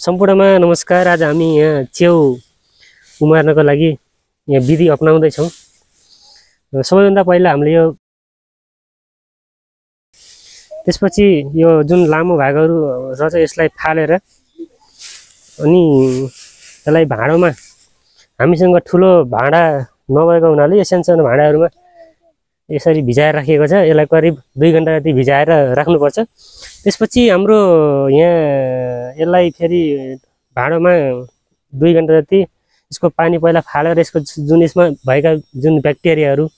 सम्पूर्णमा नमस्कार। आज हामी यहाँ च्याउ उमार्नको लागि यहाँ विधि अपनाउँदैछौँ। सबैभन्दा पहिला हामीले यो त्यसपछि यो जुन लामो भागहरू रहेछ यसलाई फालेर अनि यसलाई भाँडोमा हामीसँग ठुलो भाँडा नभएको हुनाले यो सानो भाँडाहरूमा यसरी भिजाएर राखिएको छ। यसलाई करिब 2 घण्टा जति भिजाएर राख्नुपर्छ। त्यसपछि हाम्रो यहाँ यसलाई फेरि भाँडोमा 2 घण्टा जति यसको पानी पहिला फालेर यसको जुन यसमा भएका जुन ब्याक्टेरियाहरू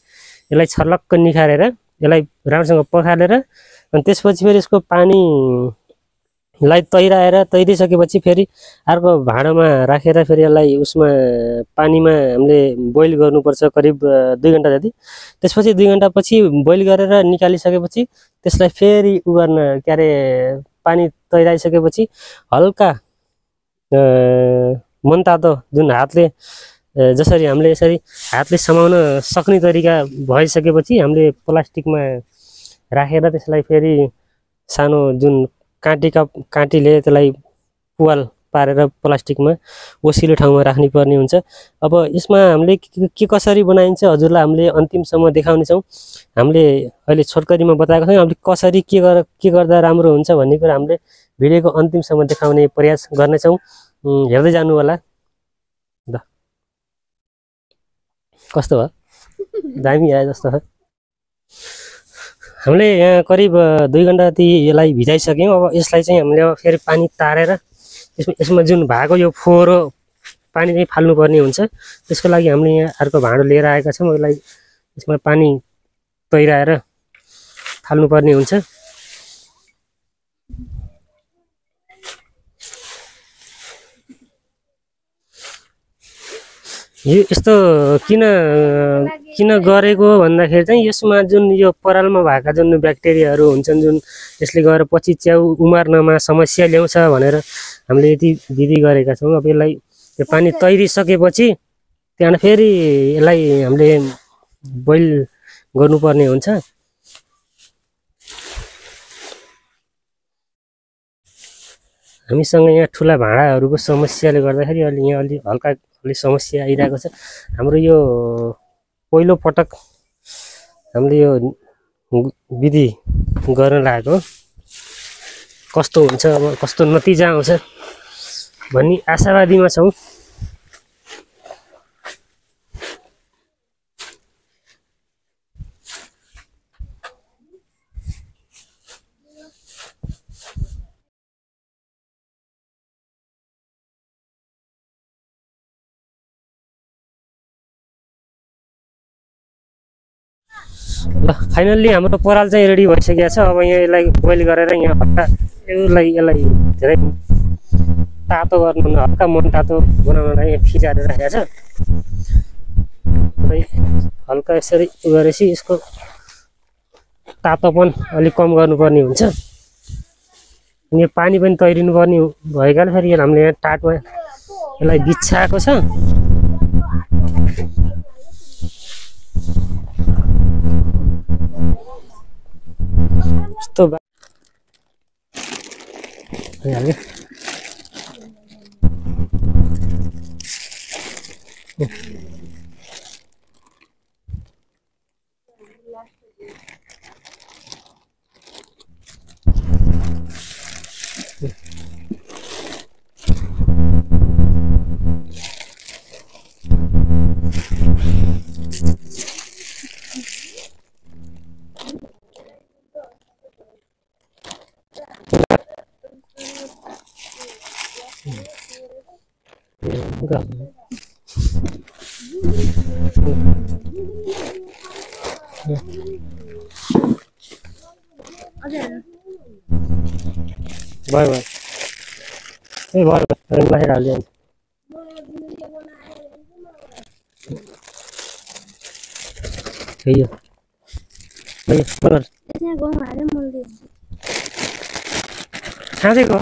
यसलाई छर्लक्क निखारेर यसलाई राम्रोसँग पखालेर अनि त्यसपछि फेरि यसको पानीलाई तैरिसकेपछि फेरि अर्को भाँडोमा राखेर फेरि यसलाई उसमा पानीमा हामीले बोइल गर्नुपर्छ करिब 2 घण्टा जति। त्यसपछि 2 घण्टापछि बोइल गरेर निकालिसकेपछि त्यसलाई फेरि उगार्न के अरे पानी तैराइसकेपछि हल्का मनतातो जुन हातले जसरी हामीले यसरी हातले समाउन सक्ने तरिका भइसकेपछि हामीले प्लास्टिकमा राखेर त्यसलाई फेरि सानो जुन काँटीले त्यसलाई पुवाल पारेर प्लास्टिकमा ओसिलो ठाउँमा राख्नु पर्ने हुन्छ। अब यसमा हामीले के कसरी बनाइन्छ हजुरलाई हामीले अन्तिमसम्म देखाउनेछौँ। हामीले अहिले छोटकरीमा बताएको छौँ। हामीले कसरी के गर्दा राम्रो हुन्छ भन्ने कुरा हामीले भिडियोको अन्तिमसम्म देखाउने प्रयास गर्नेछौँ। हेर्दै जानु होला। ल कस्तो भयो? दामी आयो जस्तो हो। हामीले यहाँ करिब 2 घण्टा जति यसलाई भिजाइसक्यौँ। अब यसलाई चाहिँ हामीले अब फेरि पानी तारेर यसमा जुन भएको यो फोहोरो पानी चाहिँ फाल्नुपर्ने हुन्छ। त्यसको लागि हामीले यहाँ अर्को भाँडो लिएर आएका छौँ। यसलाई यसमा पानी तैराएर फाल्नुपर्ने हुन्छ। यो यस्तो किन गरेको भन्दाखेरि चाहिँ यसमा जुन यो परालमा भएका जुन ब्याक्टेरियाहरू हुन्छन् जुन यसले गएर पछि च्याउ उमार्नमा समस्या ल्याउँछ भनेर हामीले यति विधि गरेका छौँ। अब यसलाई त्यो पानी तैरिसकेपछि त्यहाँबाट फेरि यसलाई हामीले बोइल गर्नुपर्ने हुन्छ। हामीसँग यहाँ ठुला भाँडाहरूको समस्याले गर्दाखेरि अलि यहाँ अलि समस्या आइरहेको छ। हाम्रो यो पहिलो पटक हामीले यो विधि गर्न लागेको कस्तो हुन्छ अब कस्तो नतिजा आउँछ भन्ने आशावादीमा छौँ। ल फाइनल्ली हाम्रो पराल चाहिँ रेडी भइसकेको छ। अब यहाँ यसलाई बोइल गरेर यहाँ हल्का यसलाई धेरै तातो गर्नु हल्का मन तातो बनाउनलाई फिजाएर राखेको छ। हल्का यसरी गरेपछि यसको तातोपन अलिक कम गर्नुपर्ने हुन्छ। यो पानी पनि तैरिनु पर्ने भएकाले फेरि हामीले यहाँ टाटमा यसलाई बिछाएको छ। यस्तो भइहाल्यो। भयो बाहिर हालिदियो। साँच्चैको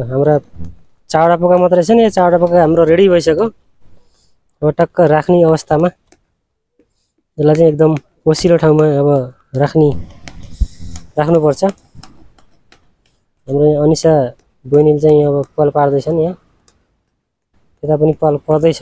हाम्रा चावडा पोका मात्रै छ नि। यो चावडा पोका हाम्रो रेडी भइसक्यो। अब टक्क राख्ने अवस्थामा यसलाई चाहिँ एकदम ओसिलो ठाउँमा अब राख्नुपर्छ। हाम्रो अनिसा बहिनीले चाहिँ अब पाल पार्दैछन्। यहाँ यता पनि पाल पर्दैछ।